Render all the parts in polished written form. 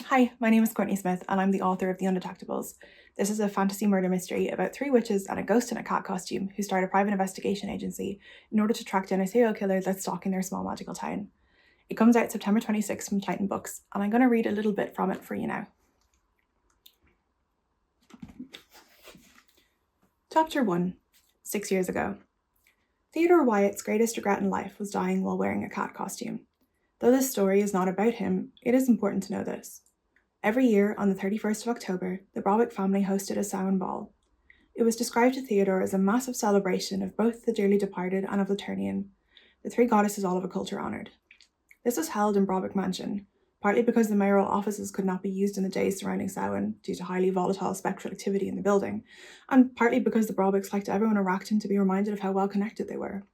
Hi, my name is Courtney Smyth and I'm the author of the Undetectables. This is a fantasy murder mystery about 3 witches and a ghost in a cat costume who start a private investigation agency in order to track down a serial killer that's stalking their small magical town. It comes out September 26th from Titan Books, and I'm going to read a little bit from it for you now. Chapter 1. 6 years ago. Theodore Wyatt's greatest regret in life was dying while wearing a cat costume. Though this story is not about him, it is important to know this. Every year, on the 31st of October, the Brobik family hosted a Samhain ball. It was described to Theodore as a massive celebration of both the dearly departed and of the Turnian, the 3 goddesses all of Occult are honoured. This was held in Brobik Mansion, partly because the mayoral offices could not be used in the days surrounding Samhain due to highly volatile spectral activity in the building, and partly because the Brobiks liked everyone in Wrackton to be reminded of how well connected they were.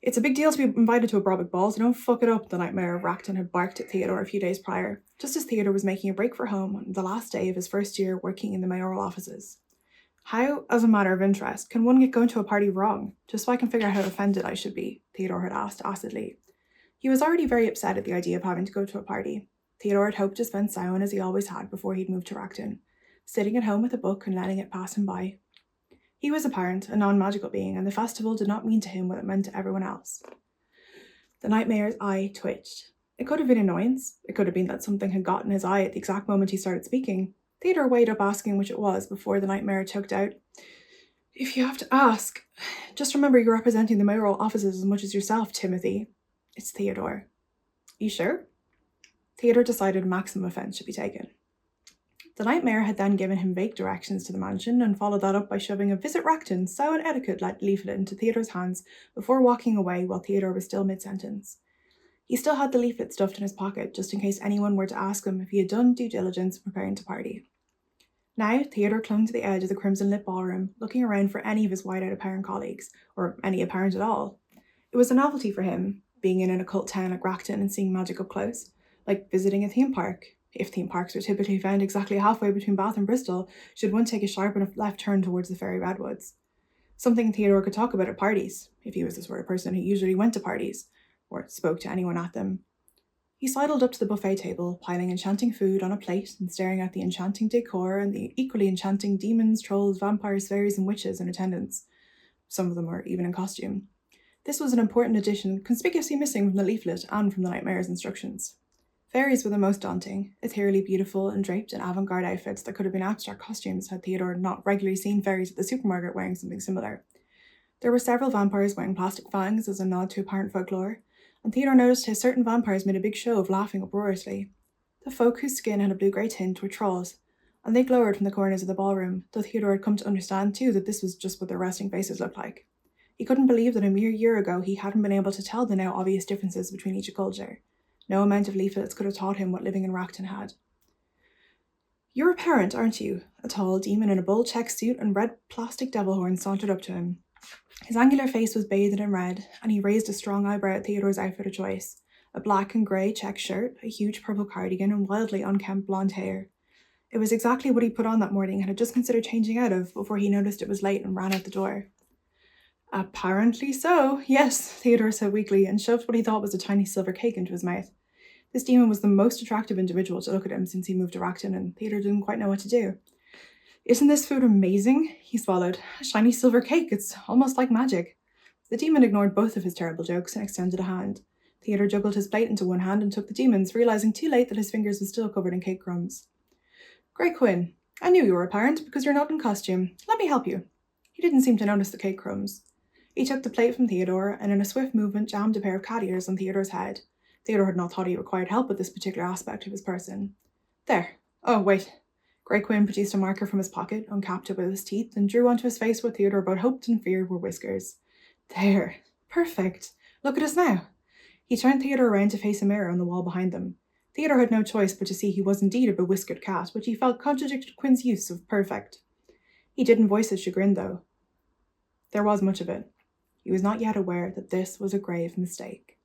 "It's a big deal to be invited to a Brobik ball, so don't fuck it up," the nightmare of Wrackton had barked at Theodore a few days prior, just as Theodore was making a break for home on the last day of his first year working in the mayoral offices. "How, as a matter of interest, can one get going to a party wrong, just so I can figure out how offended I should be?" Theodore had asked acidly. He was already very upset at the idea of having to go to a party. Theodore had hoped to spend Samhain as he always had before he'd moved to Wrackton, sitting at home with a book and letting it pass him by. He was a parent, a non-magical being, and the festival did not mean to him what it meant to everyone else. The nightmare's eye twitched. It could have been annoyance. It could have been that something had got in his eye at the exact moment he started speaking. Theodore weighed up asking which it was before the nightmare choked out, "If you have to ask, just remember you're representing the mayoral offices as much as yourself, Timothy." "It's Theodore." "You sure?" Theodore decided maximum offence should be taken. The nightmare had then given him vague directions to the mansion and followed that up by shoving a "Visit Wrackton, Samhain Etiquette" leaflet into Theodore's hands before walking away while Theodore was still mid-sentence. He still had the leaflet stuffed in his pocket just in case anyone were to ask him if he had done due diligence in preparing to party. Now, Theodore clung to the edge of the crimson-lit ballroom, looking around for any of his wide-eyed apparent colleagues, or any apparent at all. It was a novelty for him, being in an occult town like Wrackton and seeing magic up close, like visiting a theme park. If theme parks are typically found exactly halfway between Bath and Bristol, should one take a sharp enough left turn towards the fairy redwoods. Something Theodore could talk about at parties, if he was the sort of person who usually went to parties, or spoke to anyone at them. He sidled up to the buffet table, piling enchanting food on a plate and staring at the enchanting decor and the equally enchanting demons, trolls, vampires, faeries, and witches in attendance. Some of them were even in costume. This was an important addition, conspicuously missing from the leaflet and from the nightmare's instructions. Fairies were the most daunting, ethereally beautiful and draped in avant-garde outfits that could have been abstract costumes had Theodore not regularly seen fairies at the supermarket wearing something similar. There were several vampires wearing plastic fangs as a nod to apparent folklore, and Theodore noticed how certain vampires made a big show of laughing uproariously. The folk whose skin had a blue-grey tint were trolls, and they glowered from the corners of the ballroom, though Theodore had come to understand too that this was just what their resting faces looked like. He couldn't believe that a mere year ago he hadn't been able to tell the now obvious differences between each culture. No amount of leaflets could have taught him what living in Wrackton had. "You're a parent, aren't you?" A tall demon in a bull check suit and red plastic devil horn sauntered up to him. His angular face was bathed in red, and he raised a strong eyebrow at Theodore's outfit of choice: a black and grey check shirt, a huge purple cardigan, and wildly unkempt blonde hair. It was exactly what he put on that morning and had just considered changing out of before he noticed it was late and ran out the door. "Apparently so, yes," Theodore said weakly, and shoved what he thought was a tiny silver cake into his mouth. This demon was the most attractive individual to look at him since he moved to Wrackton, and Theodore didn't quite know what to do. "Isn't this food amazing?" he swallowed. "A shiny silver cake, it's almost like magic." The demon ignored both of his terrible jokes and extended a hand. Theodore juggled his plate into one hand and took the demon's, realizing too late that his fingers were still covered in cake crumbs. "Great Quinn, I knew you were a parent because you're not in costume. Let me help you." He didn't seem to notice the cake crumbs. He took the plate from Theodore and in a swift movement jammed a pair of cat ears on Theodore's head. Theodore had not thought he required help with this particular aspect of his person. "There. Oh, wait." Grey Quinn produced a marker from his pocket, uncapped it with his teeth, and drew onto his face what Theodore both hoped and feared were whiskers. "There. Perfect. Look at us now." He turned Theodore around to face a mirror on the wall behind them. Theodore had no choice but to see he was indeed a bewhiskered cat, which he felt contradicted Quinn's use of perfect. He didn't voice his chagrin, though. There was much of it. He was not yet aware that this was a grave mistake.